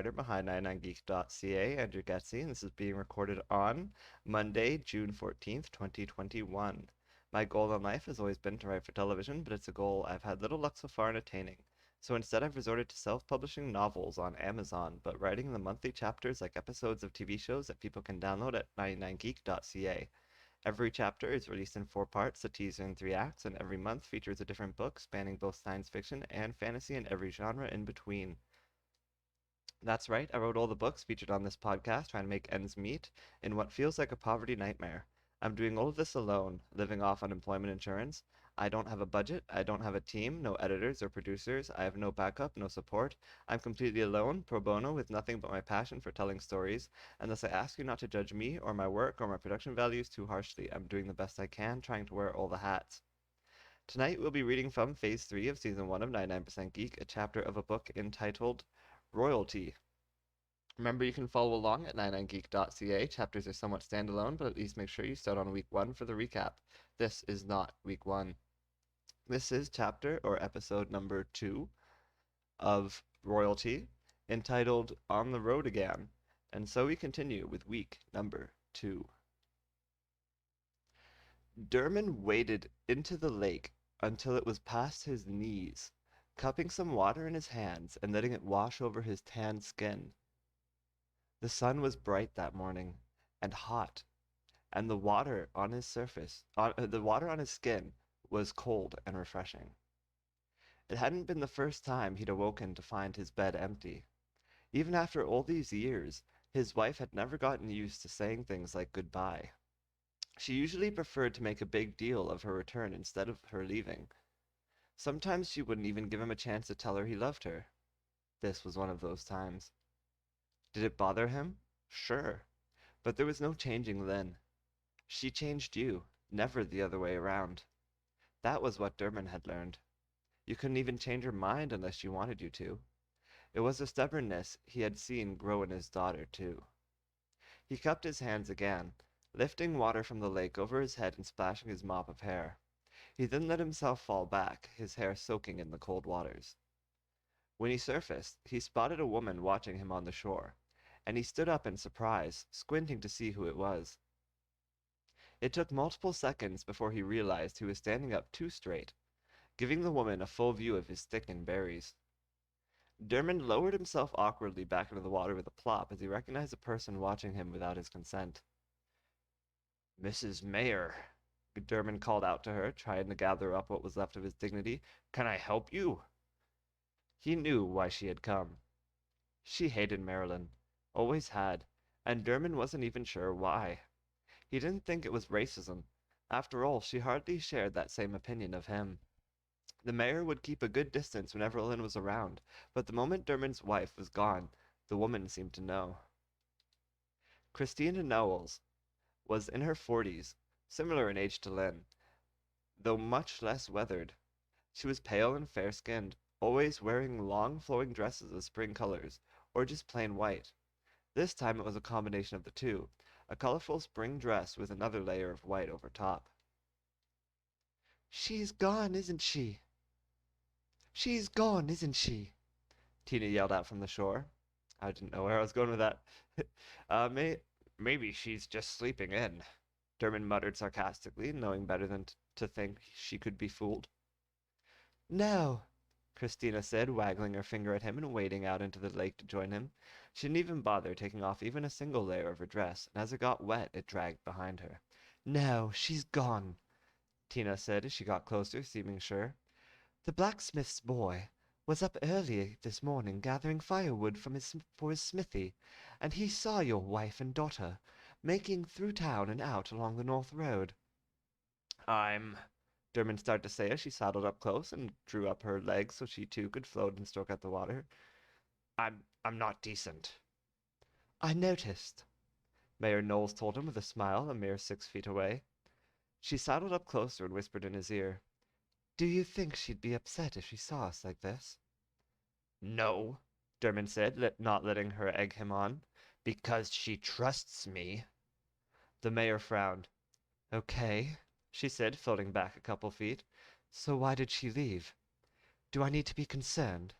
writer behind 99geek.ca, Andrew Geczy, and this is being recorded on Monday, June 14th, 2021. My goal in life has always been to write for television, but it's a goal I've had little luck so far in attaining. So instead, I've resorted to self-publishing novels on Amazon, but writing the monthly chapters like episodes of TV shows that people can download at 99geek.ca. Every chapter is released in 4 parts, a teaser in 3 acts, and every month features a different book spanning both science fiction and fantasy and every genre in between. That's right, I wrote all the books featured on this podcast trying to make ends meet in what feels like a poverty nightmare. I'm doing all of this alone, living off unemployment insurance. I don't have a budget, I don't have a team, no editors or producers, I have no backup, no support. I'm completely alone, pro bono, with nothing but my passion for telling stories, and thus I ask you not to judge me or my work or my production values too harshly. I'm doing the best I can, trying to wear all the hats. Tonight we'll be reading from Phase 3 of Season 1 of 99% Geek, a chapter of a book entitled Royalty. Remember, you can follow along at 99geek.ca. Chapters are somewhat standalone, but at least make sure you start on week 1 for the recap. This is not week 1. This is chapter or episode number 2 of Royalty, entitled On the Road Again. And so we continue with week number 2. Derman waded into the lake until it was past his knees, cupping some water in his hands and letting it wash over his tanned skin. The sun was bright that morning, and hot, and the water on his skin was cold and refreshing. It hadn't been the first time he'd awoken to find his bed empty. Even after all these years, his wife had never gotten used to saying things like goodbye. She usually preferred to make a big deal of her return instead of her leaving. Sometimes she wouldn't even give him a chance to tell her he loved her. This was one of those times. Did it bother him? Sure. But there was no changing Lynn. She changed you, never the other way around. That was what Derman had learned. You couldn't even change her mind unless she wanted you to. It was a stubbornness he had seen grow in his daughter, too. He cupped his hands again, lifting water from the lake over his head and splashing his mop of hair. He then let himself fall back, his hair soaking in the cold waters. When he surfaced, he spotted a woman watching him on the shore, and he stood up in surprise, squinting to see who it was. It took multiple seconds before he realized he was standing up too straight, giving the woman a full view of his thickened berries. Derman lowered himself awkwardly back into the water with a plop as he recognized a person watching him without his consent. "Mrs. Mayer," Derman called out to her, trying to gather up what was left of his dignity. "Can I help you?" He knew why she had come. She hated Marilyn, always had, and Derman wasn't even sure why. He didn't think it was racism. After all, she hardly shared that same opinion of him. The mayor would keep a good distance whenever Lynn was around, but the moment Derman's wife was gone, the woman seemed to know. Christina Knowles was in her 40s, similar in age to Lynn, though much less weathered. She was pale and fair-skinned, always wearing long flowing dresses of spring colors, or just plain white. This time it was a combination of the two, a colorful spring dress with another layer of white over top. "She's gone, isn't she? She's gone, isn't she?" Tina yelled out from the shore. I didn't know where I was going with that. Maybe she's just sleeping in," Derman muttered sarcastically, knowing better than to think she could be fooled. "No," Christina said, waggling her finger at him and wading out into the lake to join him. She didn't even bother taking off even a single layer of her dress, and as it got wet, it dragged behind her. "No, she's gone," Tina said as she got closer, seeming sure. "The blacksmith's boy was up early this morning gathering firewood for his smithy, and he saw your wife and daughter making through town and out along the north road." Derman started to say as she saddled up close and drew up her legs so she too could float and stroke at the water. I'm not decent." "I noticed," Mayor Knowles told him with a smile a mere 6 feet away. She saddled up closer and whispered in his ear, "Do you think she'd be upset if she saw us like this?" "No," Derman said, not letting her egg him on, "because she trusts me." The mayor frowned. "Okay," she said, floating back a couple feet. "So why did she leave? Do I need to be concerned?"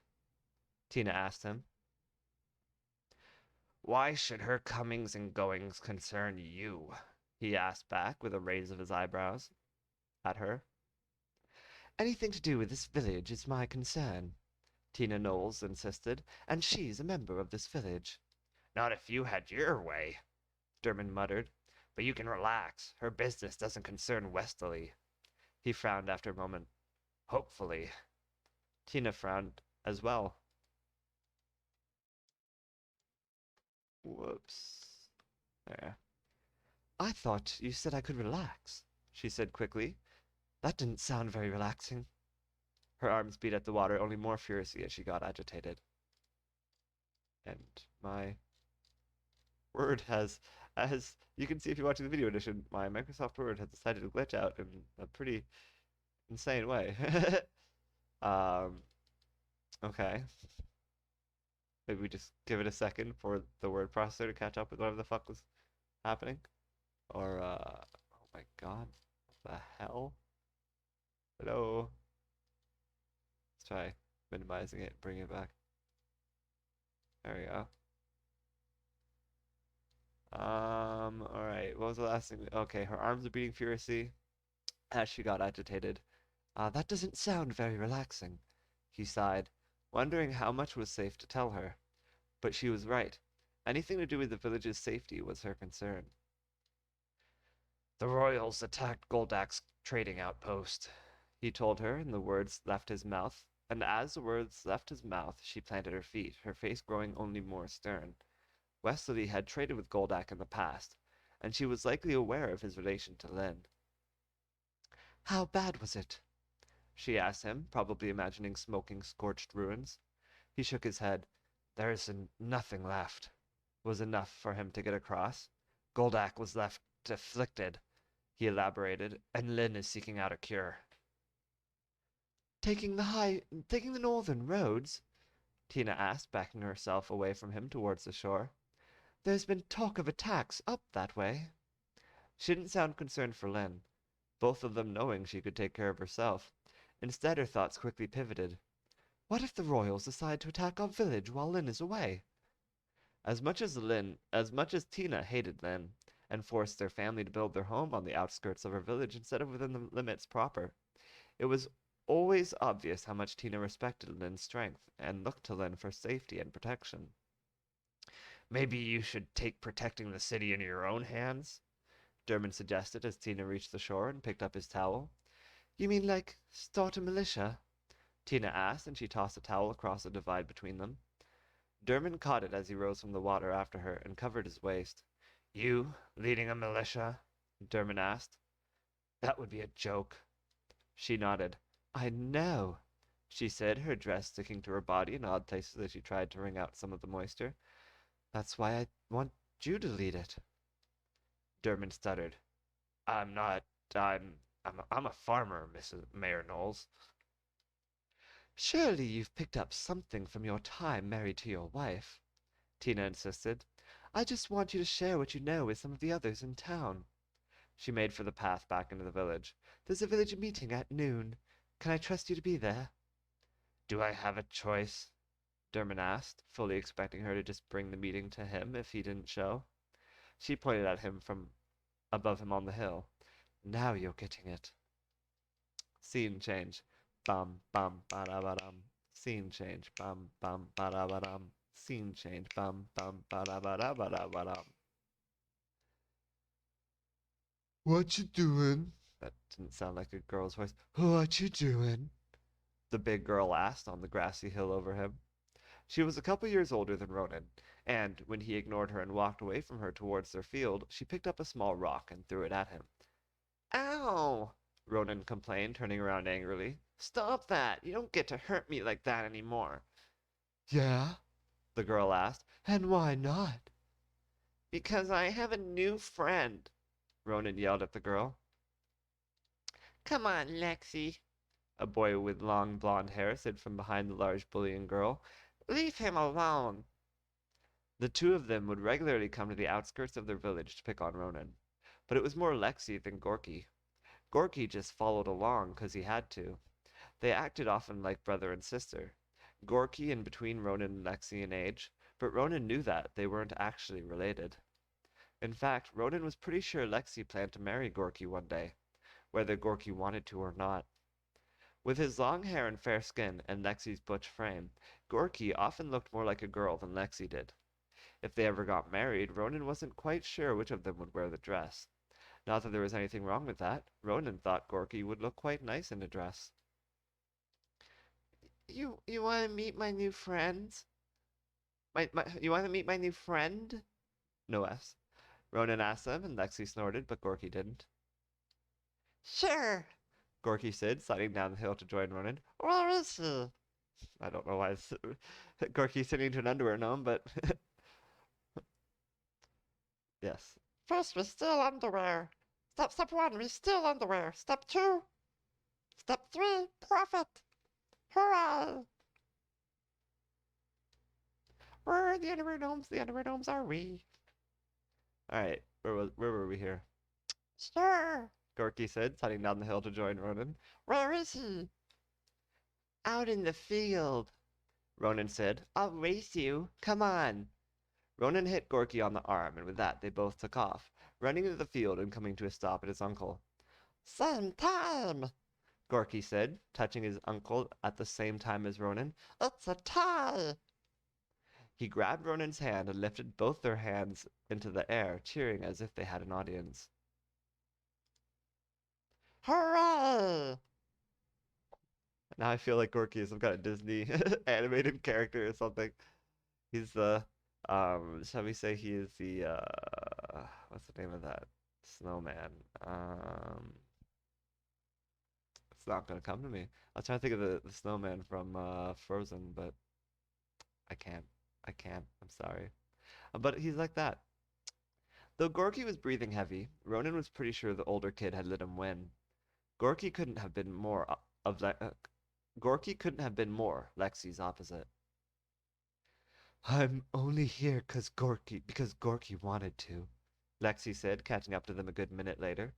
Tina asked him. Why should her comings and goings concern you? He asked back with a raise of his eyebrows at her. Anything to do with this village is my concern, Tina Knowles insisted, and she's a member of this village. Not if you had your way, Dermot muttered. But you can relax. Her business doesn't concern Westerly. He frowned after a moment. Hopefully. Tina frowned as well. Whoops. There. I thought you said I could relax, she said quickly. That didn't sound very relaxing. Her arms beat at the water only more furiously as she got agitated. And my Word has, as you can see if you're watching the video edition, my Microsoft Word has decided to glitch out in a pretty insane way. Okay. Maybe we just give it a second for the word processor to catch up with whatever the fuck was happening. Or, oh my god. What the hell? Hello? Let's try minimizing it, bring it back. There we go. Alright, what was the last thing? Okay, her arms are beating furiously as she got agitated. That doesn't sound very relaxing, he sighed, wondering how much was safe to tell her. But she was right. Anything to do with the village's safety was her concern. The royals attacked Goldak's trading outpost, he told her, and the words left his mouth. And as the words left his mouth, she planted her feet, her face growing only more stern. Westerly had traded with Goldak in the past, and she was likely aware of his relation to Lynn. How bad was it? She asked him, probably imagining smoking scorched ruins. He shook his head. There is nothing left, was enough for him to get across. Goldak was left afflicted, he elaborated, and Lynn is seeking out a cure. Taking the northern roads? Tina asked, backing herself away from him towards the shore. There's been talk of attacks up that way. She didn't sound concerned for Lynn, both of them knowing she could take care of herself. Instead, her thoughts quickly pivoted. What if the royals decide to attack our village while Lynn is away? As much as Tina hated Lynn, and forced their family to build their home on the outskirts of her village instead of within the limits proper, it was always obvious how much Tina respected Lynn's strength and looked to Lynn for safety and protection. Maybe you should take protecting the city in your own hands, Dermot suggested as Tina reached the shore and picked up his towel. You mean like start a militia? Tina asked, and she tossed a towel across the divide between them. Dermot caught it as he rose from the water after her and covered his waist. You leading a militia? Dermot asked. That would be a joke. She nodded. I know, she said, her dress sticking to her body in odd places as she tried to wring out some of the moisture. That's why I want you to lead it. Dermot stuttered. I'm not. I'm a farmer, Mrs. Mayor Knowles. Surely you've picked up something from your time married to your wife, Tina insisted. I just want you to share what you know with some of the others in town. She made for the path back into the village. There's a village meeting at noon. Can I trust you to be there? Do I have a choice? Dermot asked, fully expecting her to just bring the meeting to him if he didn't show. She pointed at him from above him on the hill. Now you're getting it. Scene change. Bum bum ba-da-ba-dum. Scene change. Bum bum ba-da-ba-dum. Scene change. Bum bum ba-da-ba-da-ba-da-ba-dum. What you doing? That didn't sound like a girl's voice. What you doing? The big girl asked on the grassy hill over him. She was a couple years older than Ronan, and when he ignored her and walked away from her towards their field, she picked up a small rock and threw it at him. Ow! Ronan complained, turning around angrily. Stop that! You don't get to hurt me like that anymore. Yeah? The girl asked. And why not? Because I have a new friend, Ronan yelled at the girl. Come on, Lexi, a boy with long blonde hair said from behind the large bullying girl. Leave him alone. The two of them would regularly come to the outskirts of their village to pick on Ronan, but it was more Lexi than Gorky. Gorky just followed along 'cause he had to. They acted often like brother and sister. Gorky in between Ronan and Lexi in age, But Ronan knew that they weren't actually related. In fact, Ronan was pretty sure Lexi planned to marry Gorky one day, whether Gorky wanted to or not. With his long hair and fair skin and Lexi's butch frame, Gorky often looked more like a girl than Lexi did. If they ever got married, Ronan wasn't quite sure which of them would wear the dress. Not that there was anything wrong with that. Ronan thought Gorky would look quite nice in a dress. You want to meet my new friends? You want to meet my new friend? No S. Ronan asked them, and Lexi snorted, but Gorky didn't. Sure, Gorky said, sliding down the hill to join Ronan. Where is he? I don't know why it's Gorky's sitting into an underwear gnome, but yes. First, we steal underwear. Step 1, we steal underwear. Step 2, Step 3, profit. Hooray! We're the underwear gnomes. The underwear gnomes are we. All right, where were we here? Sure, Gorky said, sliding down the hill to join Ronan. Where is he? Out in the field, Ronan said. I'll race you. Come on. Ronan hit Gorky on the arm, and with that they both took off, running into the field and coming to a stop at his uncle. Same time, Gorky said, touching his uncle at the same time as Ronan. It's a tie. He grabbed Ronan's hand and lifted both their hands into the air, cheering as if they had an audience. Hooray! Now I feel like Gorky is some kind of Disney animated character or something. He's the, shall we say he is the, what's the name of that? Snowman. It's not gonna come to me. I was trying to think of the snowman from, Frozen, but I can't. I'm sorry. But he's like that. Though Gorky was breathing heavy, Ronan was pretty sure the older kid had let him win. Gorky couldn't have been more Lexi's opposite. I'm only here because Gorky wanted to, Lexi said, catching up to them a good minute later.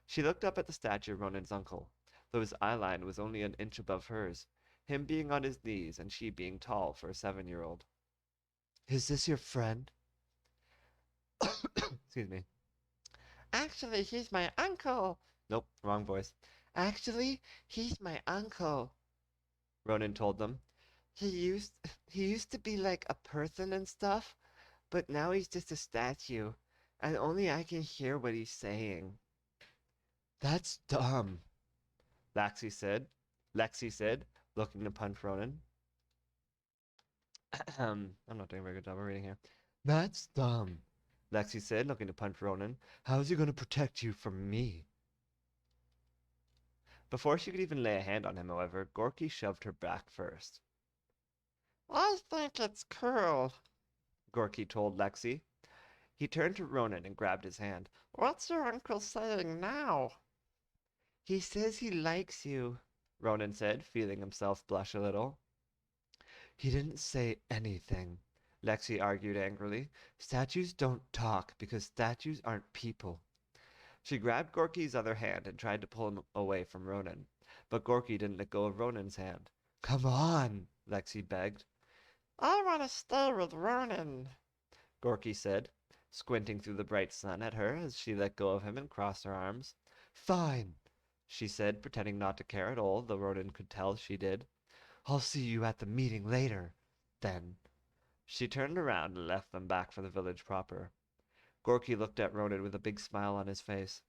She looked up at the statue of Ronan's uncle, though his eyeline was only an inch above hers, him being on his knees and she being tall for a 7-year-old. Is this your friend? Excuse me. Actually, he's my uncle. Nope, wrong voice. Actually, he's my uncle, Ronan told them. He used to be like a person and stuff, but now he's just a statue, and only I can hear what he's saying. That's dumb, Lexi said, looking to punch Ronan. I'm not doing a very good job of reading here. That's dumb, Lexi said, looking to punch Ronan. How's he going to protect you from me? Before she could even lay a hand on him, however, Gorky shoved her back first. I think it's cool, Gorky told Lexi. He turned to Ronan and grabbed his hand. What's your uncle saying now? He says he likes you, Ronan said, feeling himself blush a little. He didn't say anything, Lexi argued angrily. Statues don't talk because statues aren't people. She grabbed Gorky's other hand and tried to pull him away from Ronan, but Gorky didn't let go of Ronan's hand. Come on, Lexi begged. I want to stay with Ronan, Gorky said, squinting through the bright sun at her as she let go of him and crossed her arms. Fine, she said, pretending not to care at all, though Ronan could tell she did. I'll see you at the meeting later, then. She turned around and left them back for the village proper. Gorky looked at Ronan with a big smile on his face.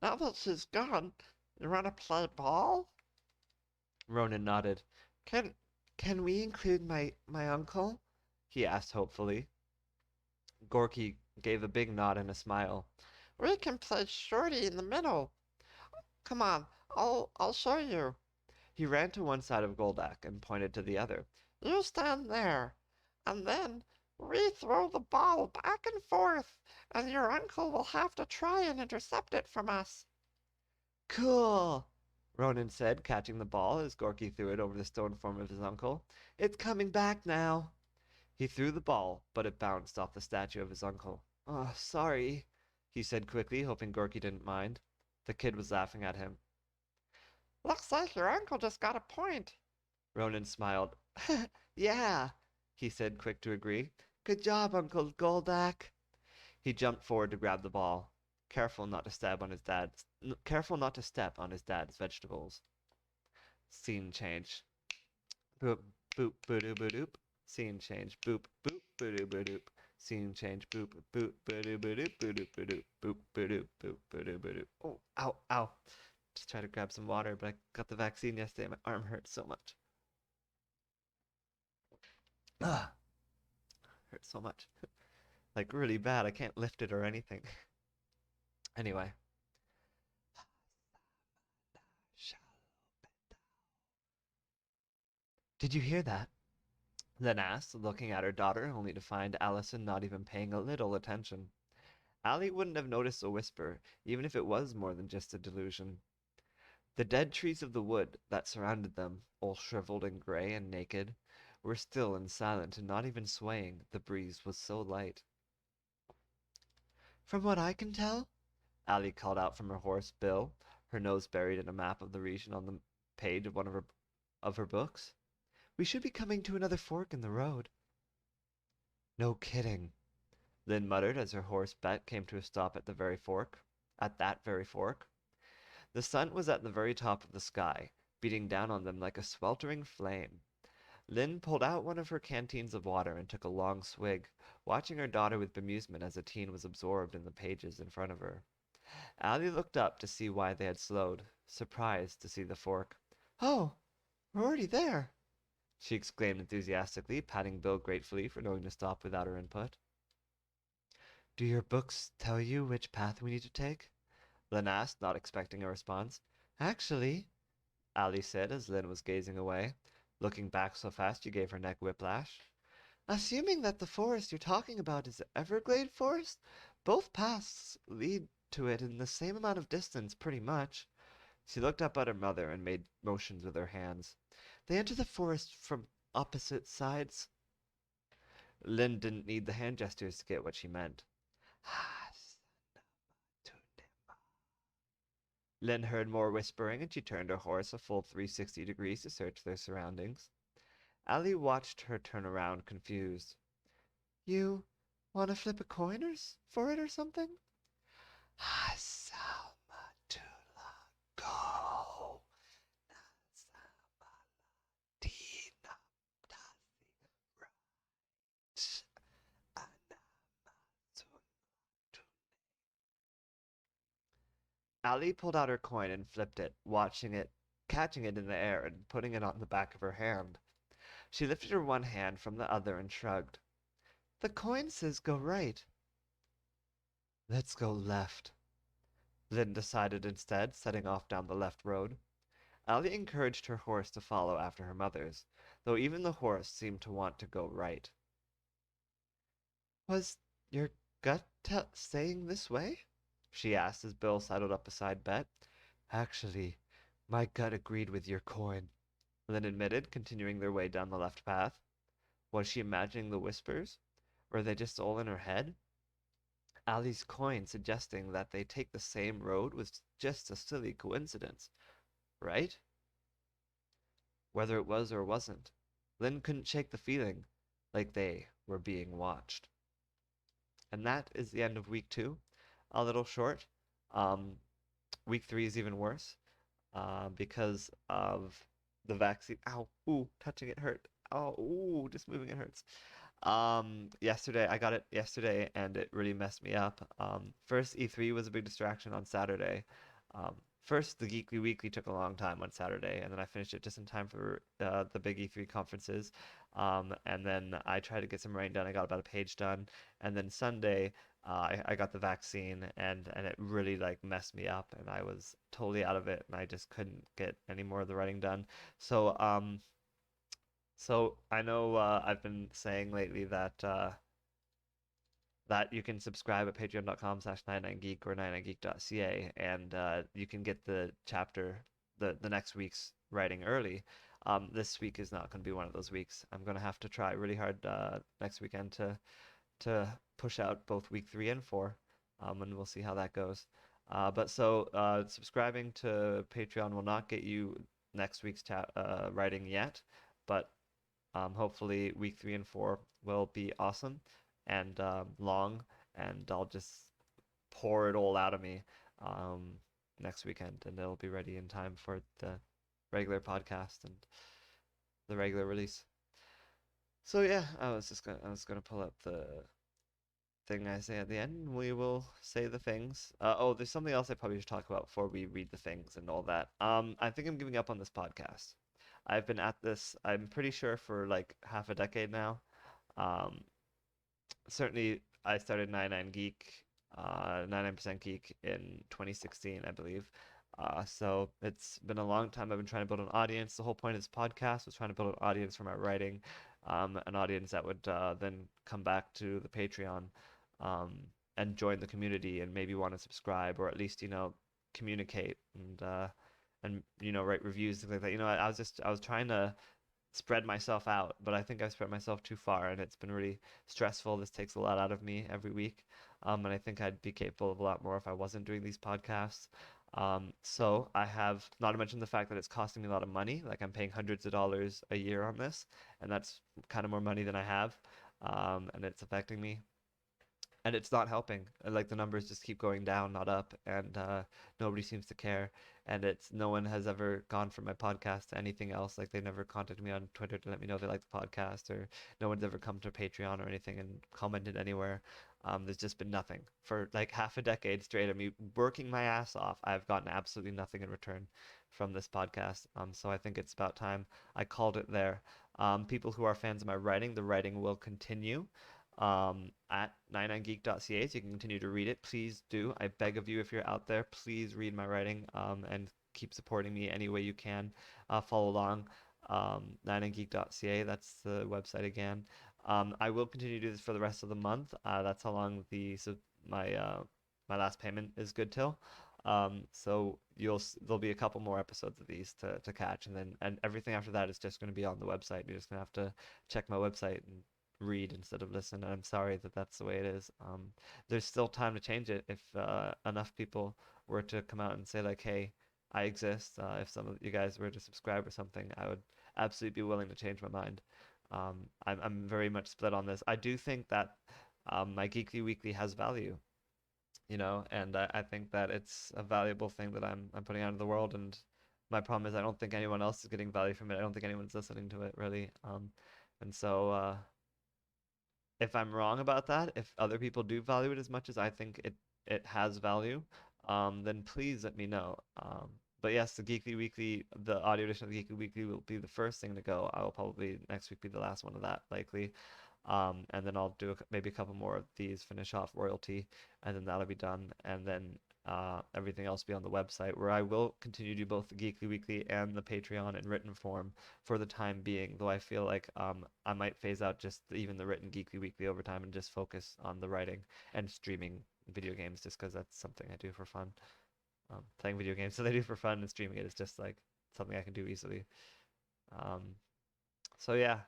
Now that she's gone, you want to play ball? Ronan nodded. Can we include my uncle? He asked hopefully. Gorky gave a big nod and a smile. We can play shorty in the middle. Come on, I'll show you. He ran to one side of Goldak and pointed to the other. You stand there, and then we throw the ball back and forth, and your uncle will have to try and intercept it from us. Cool, Ronan said, catching the ball as Gorky threw it over the stone form of his uncle. It's coming back now. He threw the ball, but it bounced off the statue of his uncle. Oh, sorry, he said quickly, hoping Gorky didn't mind. The kid was laughing at him. Looks like your uncle just got a point. Ronan smiled. Yeah, he said, quick to agree. Good job, Uncle Goldak. He jumped forward to grab the ball, careful not to step on his dad's vegetables. Scene change. Boop, boop, boop, boop, boop. Scene change. Boop, boop, boop, boop, boop. Scene change. Boop, boop, boop, boop, boop, boop, boop, boop, boop, boop, boop, boop. Oh, ow, ow. Just tried to grab some water, but I got the vaccine yesterday. My arm hurts so much. Ah, hurts so much. Like really bad. I can't lift it or anything. Anyway. Did you hear that? Then asked, looking at her daughter, only to find Allison not even paying a little attention. Allie wouldn't have noticed a whisper, even if it was more than just a delusion. The dead trees of the wood that surrounded them, all shriveled and gray and naked, were still and silent and not even swaying, the breeze was so light. From what I can tell, Allie called out from her horse, Bill, her nose buried in a map of the region on the page of one of her books, we should be coming to another fork in the road. No kidding, Lynn muttered as her horse Bet came to a stop at that very fork. The sun was at the very top of the sky, beating down on them like a sweltering flame. Lynn pulled out one of her canteens of water and took a long swig, watching her daughter with bemusement as the teen was absorbed in the pages in front of her. Allie looked up to see why they had slowed, surprised to see the fork. Oh, we're already there, she exclaimed enthusiastically, patting Bill gratefully for knowing to stop without her input. Do your books tell you which path we need to take? Lynn asked, not expecting a response. Actually, Allie said as Lynn was gazing away, looking back so fast she gave her neck whiplash. Assuming that the forest you're talking about is the Everglade Forest, both paths lead to it in the same amount of distance, pretty much. She looked up at her mother and made motions with her hands. They enter the forest from opposite sides. Lynn didn't need the hand gestures to get what she meant. Lynn heard more whispering, and she turned her horse a full 360 degrees to search their surroundings. Allie watched her turn around, confused. You want to flip a coin for it or something? Salma Tula, go. Tina, Allie pulled out her coin and flipped it, catching it in the air and putting it on the back of her hand. She lifted her one hand from the other and shrugged. The coin says go right. Let's go left, Lynn decided instead, setting off down the left road. Allie encouraged her horse to follow after her mother's, though even the horse seemed to want to go right. Was your gut saying this way? She asked as Bill sidled up beside Bet. Actually, my gut agreed with your coin, Lynn admitted, continuing their way down the left path. Was she imagining the whispers? Were they just all in her head? Allie's coin suggesting that they take the same road was just a silly coincidence, right? Whether it was or wasn't, Lynn couldn't shake the feeling like they were being watched. And that is the end of week 2. A little short. Um, week 3 is even worse because of the vaccine. Ow, ooh, touching it hurt. Oh, ooh, just moving it hurts. Yesterday, I got it yesterday and it really messed me up. First, E3 was a big distraction on Saturday. First, the Geekly Weekly took a long time on Saturday, and then I finished it just in time for the big E3 conferences. And then I tried to get some writing done. I got about a page done, and then Sunday, I got the vaccine, and it really like messed me up, and I was totally out of it, and I just couldn't get any more of the writing done. So I know I've been saying lately that you can subscribe at patreon.com/99geek or 99geek.ca, and you can get the next week's writing early. This week is not going to be one of those weeks. I'm going to have to try really hard next weekend to push out both week 3 and 4, and we'll see how that goes. But subscribing to Patreon will not get you next week's writing yet, but Hopefully, week 3 and 4 will be awesome and long, and I'll just pour it all out of me um, next weekend, and it'll be ready in time for the regular podcast and the regular release. So yeah, I was gonna pull up the thing I say at the end. We will say the things. Oh, there's something else I probably should talk about before we read the things and all that. I think I'm giving up on this podcast. I've been at this, I'm pretty sure, for like half a decade now. Um, Certainly, I started 99% Geek in 2016, I believe. So it's been a long time. I've been trying to build an audience. The whole point of this podcast was trying to build an audience for my writing, an audience that would then come back to the Patreon, um, and join the community and maybe want to subscribe or at least, communicate and write reviews, things like that. I was trying to spread myself out, but I think I've spread myself too far, and it's been really stressful. This takes a lot out of me every week, and I think I'd be capable of a lot more if I wasn't doing these podcasts. So I have, not to mention the fact that it's costing me a lot of money. Like I'm paying hundreds of dollars a year on this, and that's kind of more money than I have, and it's affecting me and it's not helping. Like the numbers just keep going down, not up, and nobody seems to care. And it's no one has ever gone from my podcast to anything else. Like they never contacted me on Twitter to let me know they like the podcast, or no one's ever come to Patreon or anything and commented anywhere. There's just been nothing for like half a decade straight of me working my ass off. I've gotten absolutely nothing in return from this podcast. So I think it's about time I called it there. People who are fans of my writing, the writing will continue at 99geek.ca, so you can continue to read it. Please do. I beg of you, if you're out there, please read my writing and keep supporting me any way you can. Follow along. 99geek.ca, that's the website again. I will continue to do this for the rest of the month. That's how long my last payment is good till. So there'll be a couple more episodes of these to catch, and everything after that is just going to be on the website. You're just going to have to check my website and read instead of listen. And I'm sorry that that's the way it is. There's still time to change it if enough people were to come out and say like, "Hey, I exist." If some of you guys were to subscribe or something, I would absolutely be willing to change my mind. I'm very much split on this. I do think that my Geekly Weekly has value, and I think that it's a valuable thing that I'm putting out into the world. And my problem is I don't think anyone else is getting value from it. I don't think anyone's listening to it really. And so if I'm wrong about that, if other people do value it as much as I think it has value, then please let me know. But yes, the audio edition of the Geekly Weekly will be the first thing to go. I will probably next week be the last one of that, likely. And then I'll do maybe a couple more of these, finish off royalty, and then that'll be done. And then everything else be on the website, where I will continue to do both the Geekly Weekly and the Patreon in written form for the time being. Though I feel like I might phase out just even the written Geekly Weekly over time and just focus on the writing and streaming video games, just because that's something I do for fun. Playing video games that I do for fun and streaming it is just like something I can do easily. Um, so yeah.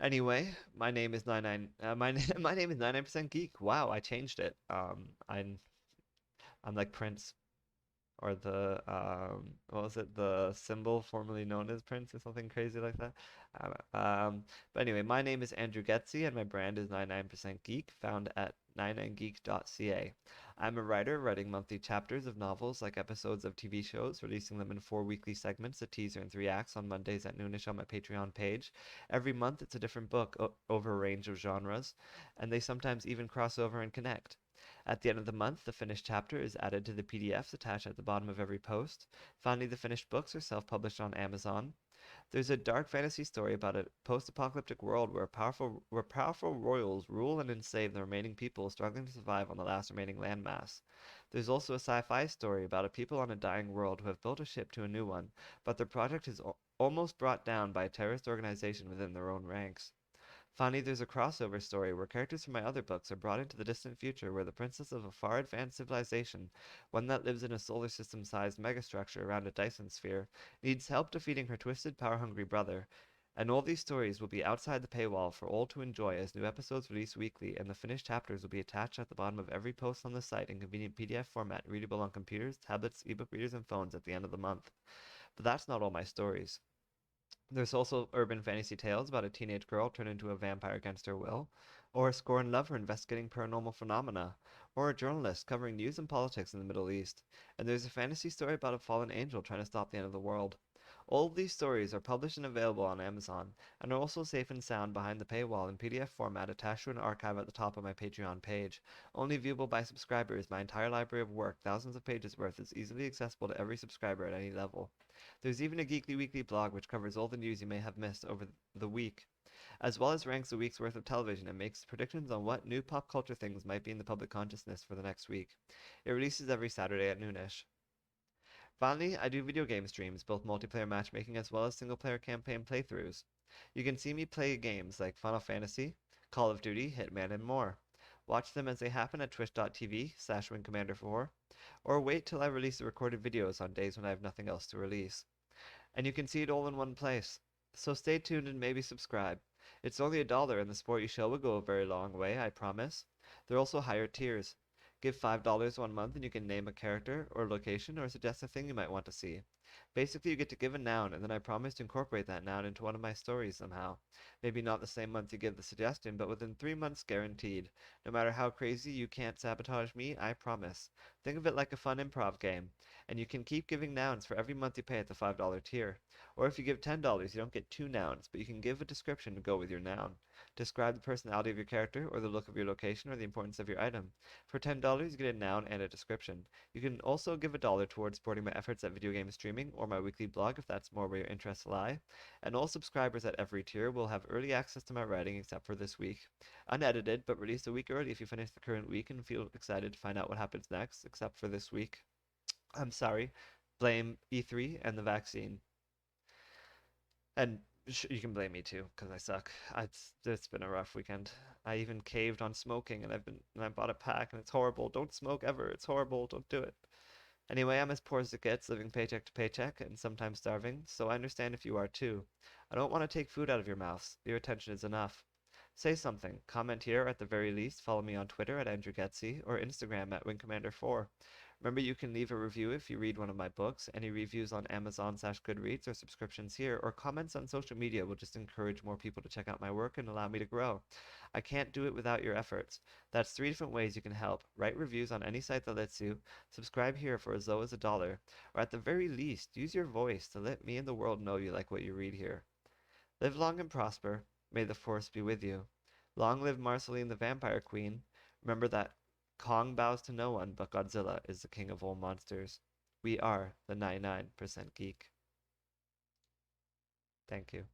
Anyway, my name is 99 my name is 99% Geek. Wow, I changed it. I'm like Prince, or the what was it, the symbol formerly known as Prince, or something crazy like that. I don't know. But anyway, my name is Andrew Geczy and my brand is 99% Geek, found at 99geek.ca. I'm a writer writing monthly chapters of novels like episodes of TV shows, releasing them in 4 weekly segments, a teaser and 3 acts on Mondays at noonish on my Patreon page. Every month it's a different book over a range of genres, and they sometimes even cross over and connect. At the end of the month, the finished chapter is added to the PDFs attached at the bottom of every post. Finally, the finished books are self-published on Amazon. There's a dark fantasy story about a post-apocalyptic world where powerful royals rule and enslave the remaining people struggling to survive on the last remaining landmass. There's also a sci-fi story about a people on a dying world who have built a ship to a new one, but their project is almost brought down by a terrorist organization within their own ranks. Finally, there's a crossover story where characters from my other books are brought into the distant future where the princess of a far advanced civilization, one that lives in a solar system-sized megastructure around a Dyson Sphere, needs help defeating her twisted, power-hungry brother. And all these stories will be outside the paywall for all to enjoy as new episodes release weekly, and the finished chapters will be attached at the bottom of every post on the site in convenient PDF format, readable on computers, tablets, ebook readers, and phones at the end of the month. But that's not all my stories. There's also urban fantasy tales about a teenage girl turned into a vampire against her will, or a scorned lover investigating paranormal phenomena, or a journalist covering news and politics in the Middle East. And there's a fantasy story about a fallen angel trying to stop the end of the world. All of these stories are published and available on Amazon, and are also safe and sound behind the paywall in PDF format attached to an archive at the top of my Patreon page. Only viewable by subscribers, my entire library of work, thousands of pages worth, is easily accessible to every subscriber at any level. There's even a Geekly Weekly blog which covers all the news you may have missed over the week, as well as ranks a week's worth of television and makes predictions on what new pop culture things might be in the public consciousness for the next week. It releases every Saturday at noonish. Finally, I do video game streams, both multiplayer matchmaking as well as single-player campaign playthroughs. You can see me play games like Final Fantasy, Call of Duty, Hitman, and more. Watch them as they happen at twitch.tv/wingcommander4, or wait till I release the recorded videos on days when I have nothing else to release. And you can see it all in one place. So stay tuned and maybe subscribe. It's only $1 and the support you show will go a very long way, I promise. There are also higher tiers. Give $5 one month and you can name a character or location or suggest a thing you might want to see. Basically, you get to give a noun, and then I promise to incorporate that noun into one of my stories somehow. Maybe not the same month you give the suggestion, but within 3 months guaranteed. No matter how crazy, you can't sabotage me, I promise. Think of it like a fun improv game, and you can keep giving nouns for every month you pay at the $5 tier. Or if you give $10, you don't get 2 nouns, but you can give a description to go with your noun. Describe the personality of your character, or the look of your location, or the importance of your item. For $10, you get a noun and a description. You can also give $1 towards supporting my efforts at video game streaming or my weekly blog if that's more where your interests lie. And all subscribers at every tier will have early access to my writing except for this week. Unedited, but released a week early if you finish the current week and feel excited to find out what happens next, except for this week. I'm sorry. Blame E3 and the vaccine. And you can blame me too, because I suck. It's been a rough weekend. I even caved on smoking, and I bought a pack, and it's horrible. Don't smoke ever. It's horrible. Don't do it. Anyway, I'm as poor as it gets, living paycheck to paycheck, and sometimes starving, so I understand if you are too. I don't want to take food out of your mouths. Your attention is enough. Say something. Comment here, or at the very least, follow me on Twitter at Andrew Geczy, or Instagram at wingcommander4. Remember, you can leave a review if you read one of my books. Any reviews on Amazon/Goodreads or subscriptions here, or comments on social media will just encourage more people to check out my work and allow me to grow. I can't do it without your efforts. That's 3 different ways you can help. Write reviews on any site that lets you, subscribe here for as low as $1, or at the very least, use your voice to let me and the world know you like what you read here. Live long and prosper. May the force be with you. Long live Marceline the Vampire Queen. Remember that Kong bows to no one, but Godzilla is the king of all monsters. We are the 99% Geek. Thank you.